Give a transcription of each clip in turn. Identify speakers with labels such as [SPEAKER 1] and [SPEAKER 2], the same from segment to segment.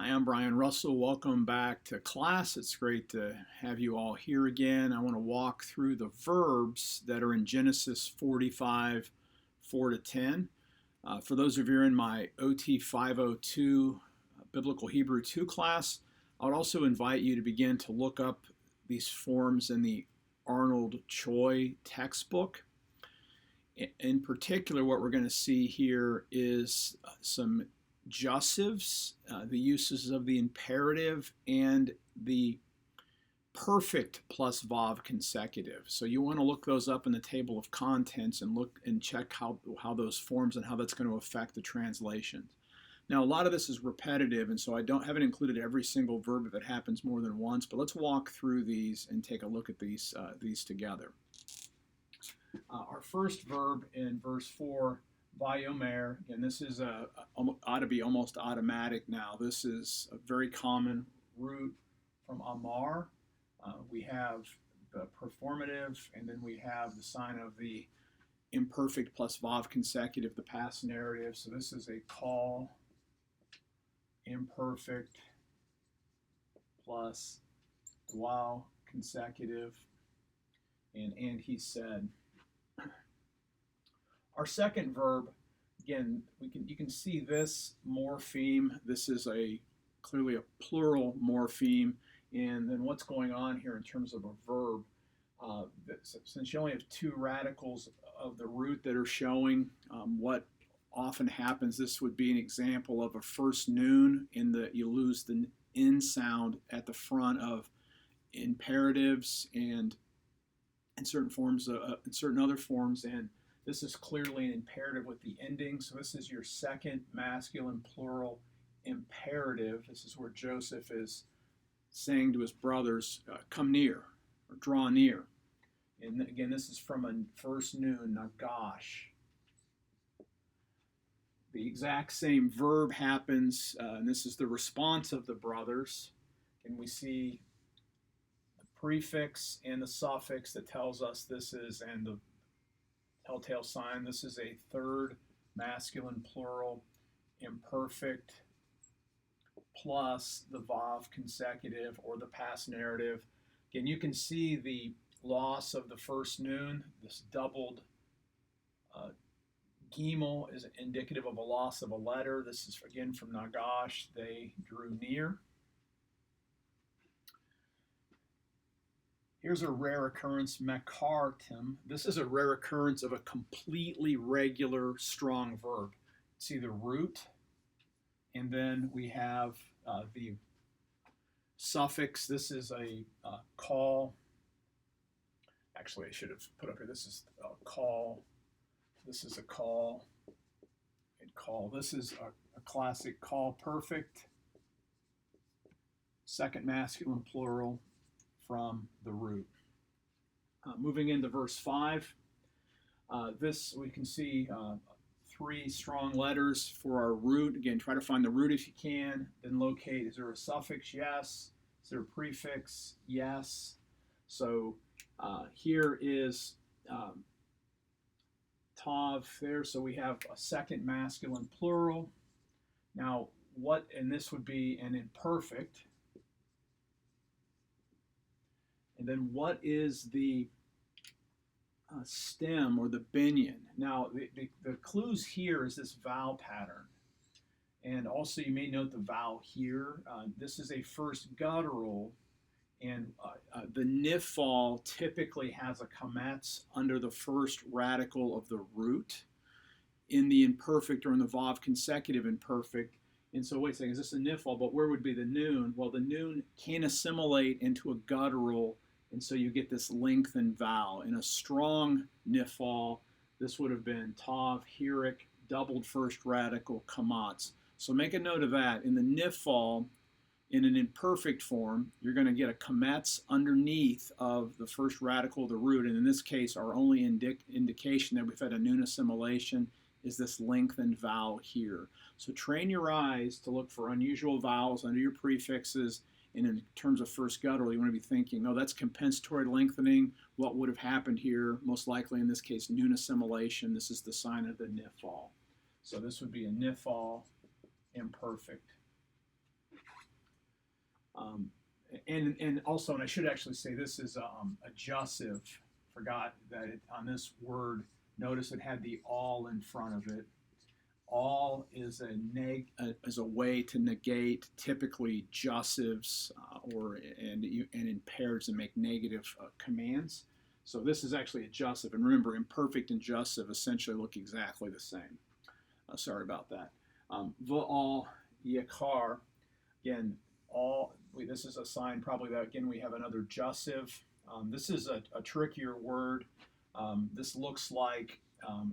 [SPEAKER 1] Hi, I'm Brian Russell. Welcome back to class. It's great to have you all here again. I want to walk through the verbs that are in Genesis 45, 4 to 10. For those of you in my OT 502 Biblical Hebrew 2 class, I would also invite you to begin to look up these forms in the Arnold Choi textbook. In particular, what we're going to see here is some jussives, the uses of the imperative and the perfect plus vav consecutive. So you want to look those up in the table of contents and look and check how those forms and how that's going to affect the translations. Now, a lot of this is repetitive, and so I haven't included every single verb if it happens more than once, but let's walk through these and take a look at these together. Our first verb in verse 4, Vayomer, and this is ought to be almost automatic now. This is a very common root from Amar. We have the performative, and then we have the sign of the imperfect plus vav consecutive, the past narrative. So this is a call, imperfect plus wow consecutive, and he said. Our second verb, again, you can see this morpheme. This is clearly a plural morpheme. And then what's going on here in terms of a verb? Since you only have two radicals of the root that are showing, what often happens, this would be an example of a first noon in that you lose the N sound at the front of imperatives and in certain forms, in certain other forms, and this is clearly an imperative with the ending. So this is your second masculine plural imperative. This is where Joseph is saying to his brothers, come near or draw near. And again, this is from a first noon, nagash. The exact same verb happens, and this is the response of the brothers. And we see the prefix and the suffix that tells us this is, and the telltale sign, this is a third masculine plural imperfect plus the vav consecutive or the past narrative. Again, you can see the loss of the first noon. This doubled gimel is indicative of a loss of a letter. This is again from Nagash, they drew near. Here's a rare occurrence, mekartim. This is a rare occurrence of a completely regular strong verb. See the root, and then we have the suffix. This is a call. Actually, I should have put up here. This is a call. This is a call. And call. This is a classic call perfect. Second masculine plural from the root. Moving into verse 5, this we can see three strong letters for our root. Again, try to find the root if you can, then locate, is there a suffix? Yes. Is there a prefix? Yes. So here is tav there, so we have a second masculine plural. Now, and this would be an imperfect. And then what is the stem or the binyan? Now, the clues here is this vowel pattern. And also you may note the vowel here. This is a first guttural, and the nifal typically has a kametz under the first radical of the root in the imperfect or in the vav consecutive imperfect. And so wait a second, is this a nifal? But where would be the noon? Well, the noon can assimilate into a guttural, and so you get this lengthened vowel. In a strong nifal, this would have been tav, hirik, doubled first radical, kamatz. So make a note of that. In the nifal, in an imperfect form, you're going to get a kametz underneath of the first radical of the root. And in this case, our only indication that we've had a noon assimilation is this lengthened vowel here. So train your eyes to look for unusual vowels under your prefixes. And in terms of first guttural, you want to be thinking, oh, that's compensatory lengthening. What would have happened here? Most likely in this case, noon assimilation. This is the sign of the nifal. So this would be a nifal imperfect. And also, and I should actually say this is adjussive. Forgot that on this word, notice it had the all in front of it. All is is a way to negate typically jussives and in pairs and make negative commands. So this is actually adjussive. And remember, imperfect and jussive essentially look exactly the same. Sorry about that. V'al yakar, again, all. This is a sign probably that again we have another jussive. This is a trickier word. This looks like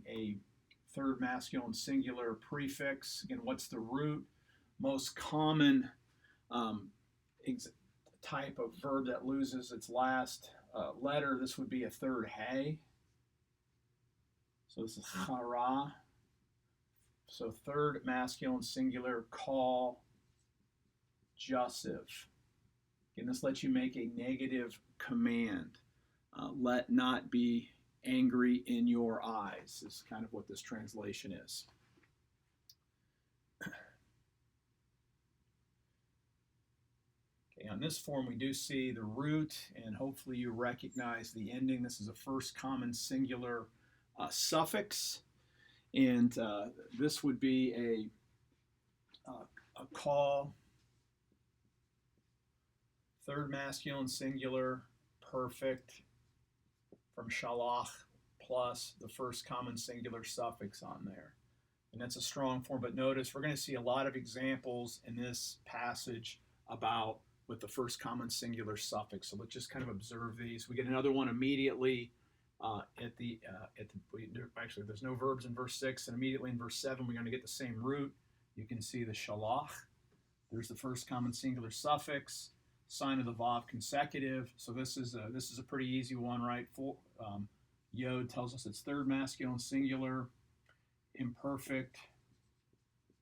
[SPEAKER 1] a third masculine singular prefix. Again, what's the root? Most common type of verb that loses its last letter. This would be a third hey. So this is chara. So third masculine singular, call, jussive. Again, this lets you make a negative command. Let not be angry in your eyes is kind of what this translation is. Okay, on this form we do see the root, and hopefully you recognize the ending. This is a first common singular suffix, and this would be a call, third masculine singular, perfect, from shalach plus the first common singular suffix on there. And that's a strong form, but notice we're going to see a lot of examples in this passage about with the first common singular suffix. So let's just kind of observe these. We get another one immediately actually there's no verbs in verse 6, and immediately in verse 7 we're going to get the same root. You can see the shalach. There's the first common singular suffix, sign of the vav consecutive. So this is a pretty easy one, right? Yod tells us it's third masculine singular, imperfect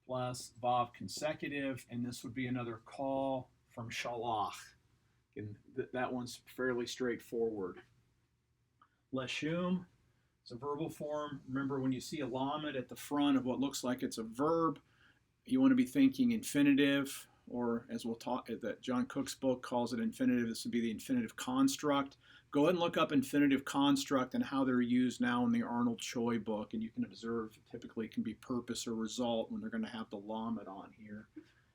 [SPEAKER 1] plus vav consecutive, and this would be another call from shalach. And that one's fairly straightforward. Leshum, it's a verbal form. Remember, when you see a lamed at the front of what looks like it's a verb, you want to be thinking infinitive, or as we'll talk, that John Cook's book calls it infinitive. This would be the infinitive construct. Go ahead and look up infinitive construct and how they're used now in the Arnold Choi book, and you can observe typically it can be purpose or result when they're going to have the lamed on here.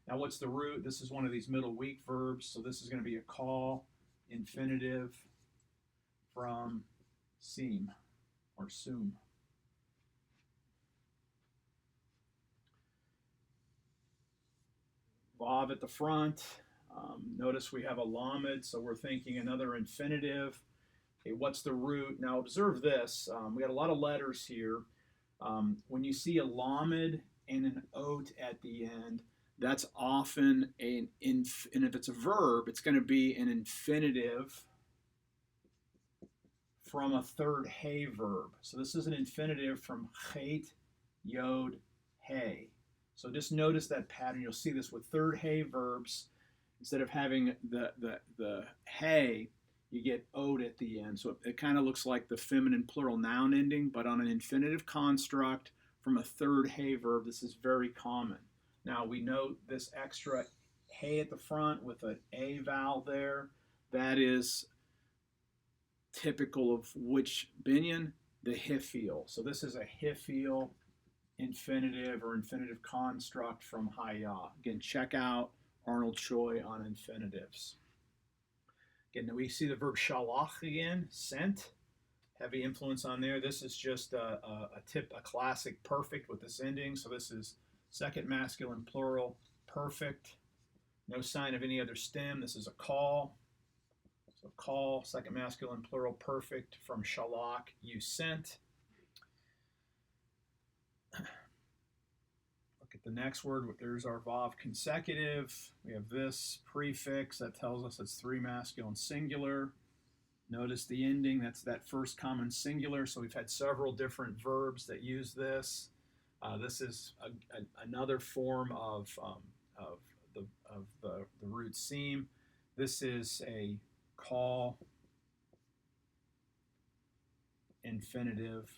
[SPEAKER 1] Now, what's the root? This is one of these middle weak verbs, so this is going to be a call, infinitive from seem or sum. Vav at the front. Notice we have a lamed, so we're thinking another infinitive. Okay, what's the root? Now observe this. We got a lot of letters here. When you see a lamed and an ot at the end, that's often and if it's a verb, it's going to be an infinitive from a third hey verb. So this is an infinitive from chet, yod, hey. So just notice that pattern. You'll see this with third hey verbs. Instead of having the hey, you get ot at the end. So it kind of looks like the feminine plural noun ending, but on an infinitive construct from a third hey verb, this is very common. Now we note this extra hey at the front with an a vowel there. That is typical of which binyan? The hifil. So this is a hifil infinitive or infinitive construct from Haya. Again, check out Arnold Choi on infinitives. Again, we see the verb shalach again, sent. Heavy influence on there. This is just a classic perfect with this ending. So this is second masculine plural, perfect. No sign of any other stem. This is a call. So call, second masculine plural, perfect, from shalach, you sent. Look at the next word. There's our vav consecutive. We have this prefix that tells us it's three masculine singular. Notice the ending. That's that first common singular. So we've had several different verbs that use this. This is another form of the root seem. This is a call infinitive.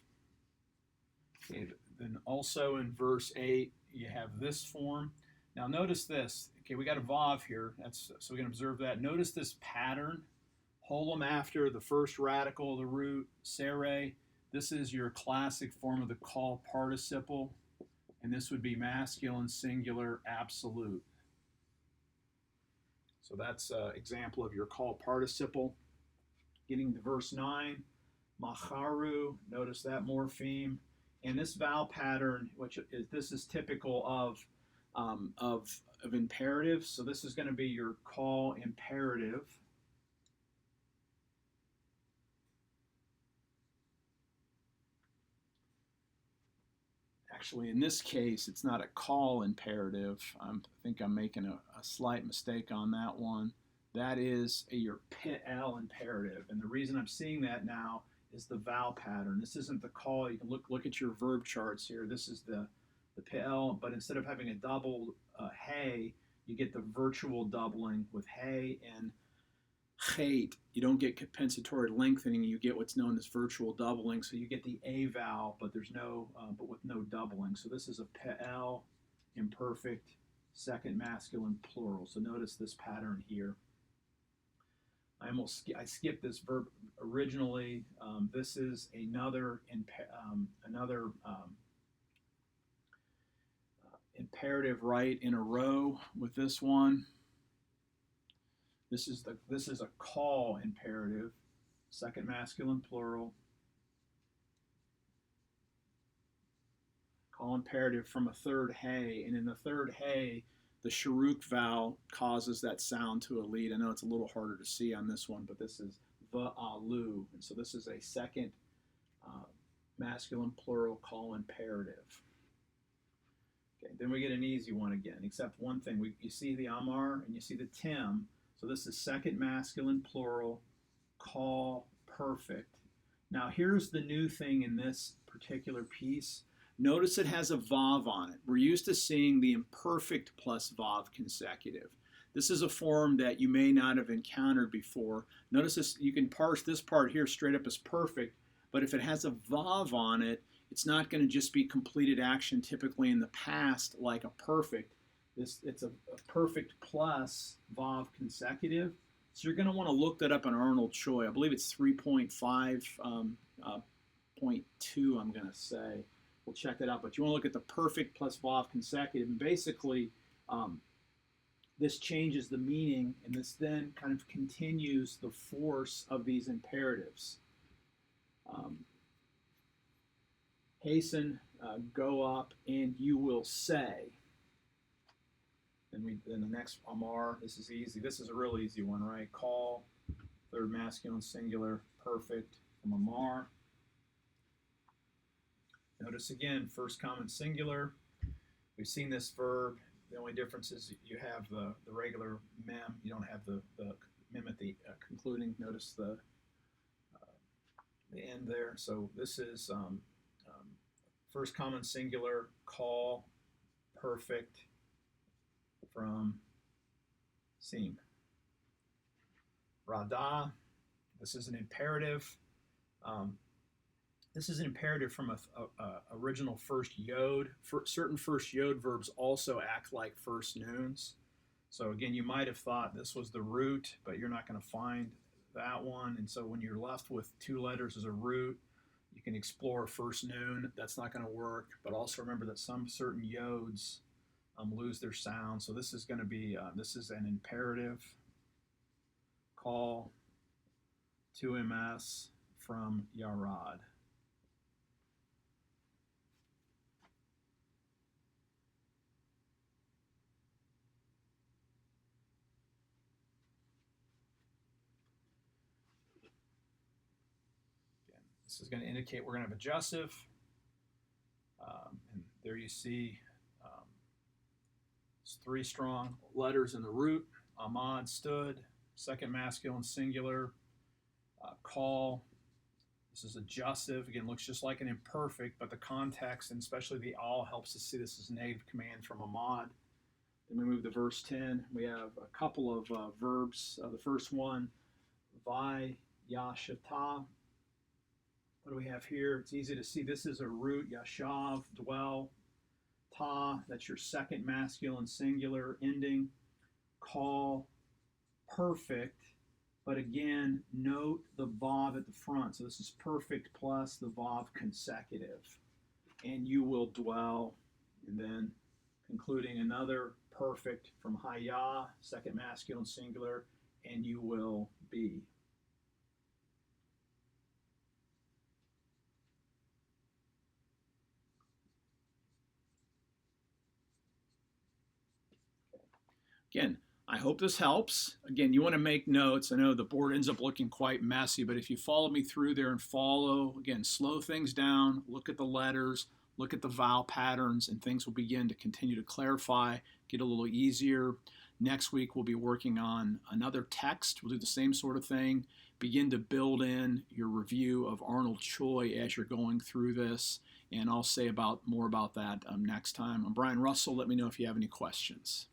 [SPEAKER 1] Okay, then also in verse 8, you have this form. Now notice this. Okay, we got a vav here. So we can observe that. Notice this pattern. Hold them after the first radical of the root, sere. This is your classic form of the call participle, and this would be masculine, singular, absolute. So that's an example of your call participle. Getting to verse 9, macharu, notice that morpheme. And this vowel pattern, this is typical of imperatives. So this is going to be your call imperative. Actually, in this case, it's not a call imperative. I think I'm making a slight mistake on that one. That is your Ph.D imperative. And the reason I'm seeing that now is the vowel pattern. This isn't the call. You can look at your verb charts here. This is the Ph.D, but instead of having a double hey, you get the virtual doubling with hey and chait. You don't get compensatory lengthening. You get what's known as virtual doubling. So you get the a vowel, but there's no, but with no doubling. So this is a Ph.D imperfect, second masculine plural. So notice this pattern here. I skipped this verb originally. This is another imperative right in a row with this one. This is a call imperative, second masculine plural. Call imperative from a third hey, and in the third hey, the sharuk vowel causes that sound to a lead. I know it's a little harder to see on this one, but this is va'alu, and so this is a second masculine plural call imperative. Okay, then we get an easy one again, except one thing. You see the amar and you see the tim. So this is second masculine plural, call perfect. Now here's the new thing in this particular piece. Notice it has a vav on it. We're used to seeing the imperfect plus vav consecutive. This is a form that you may not have encountered before. Notice this, you can parse this part here straight up as perfect, but if it has a vav on it, it's not going to just be completed action typically in the past like a perfect. It's a perfect plus vav consecutive. So you're going to want to look that up in Arnold Choi. I believe it's 3.5.2, I'm going to say. We'll check that out. But you want to look at the perfect plus vav consecutive. And basically, this changes the meaning, and this then kind of continues the force of these imperatives. Hasten, go up, and you will say. Then the next amar, this is easy. This is a real easy one, right? Call, third masculine singular, perfect from amar. Notice again, first common singular. We've seen this verb. The only difference is you have the regular mem. You don't have the mem at the concluding. Notice the end there. So this is first common singular, call, perfect, from seem. Rada, this is an imperative. This is an imperative from a original first yod. Certain first yod verbs also act like first nouns. So again, you might have thought this was the root, but you're not going to find that one. And so when you're left with two letters as a root, you can explore first noun. That's not going to work. But also remember that some certain yods lose their sound. So this is going to be, this is an imperative. Call, 2ms, from yarad. This is going to indicate we're going to have adjussive. And there you see it's three strong letters in the root. Ahmad, stood, second masculine singular, call. This is adjussive. Again, looks just like an imperfect, but the context, and especially the all, helps us see this is negative command from Ahmad. Then we move to verse 10. We have a couple of verbs. The first one, vai yashata. What do we have here? It's easy to see this is a root, yashav, dwell. Ta, that's your second masculine singular ending. Call, perfect, but again, note the vav at the front. So this is perfect plus the vav consecutive. And you will dwell, and then concluding another perfect from haya, second masculine singular, and you will be. Again, I hope this helps. Again, you want to make notes. I know the board ends up looking quite messy, but if you follow me through there and follow, again, slow things down, look at the letters, look at the vowel patterns, and things will begin to continue to clarify, get a little easier. Next week, we'll be working on another text. We'll do the same sort of thing. Begin to build in your review of Arnold Choi as you're going through this, and I'll say more about that next time. I'm Brian Russell. Let me know if you have any questions.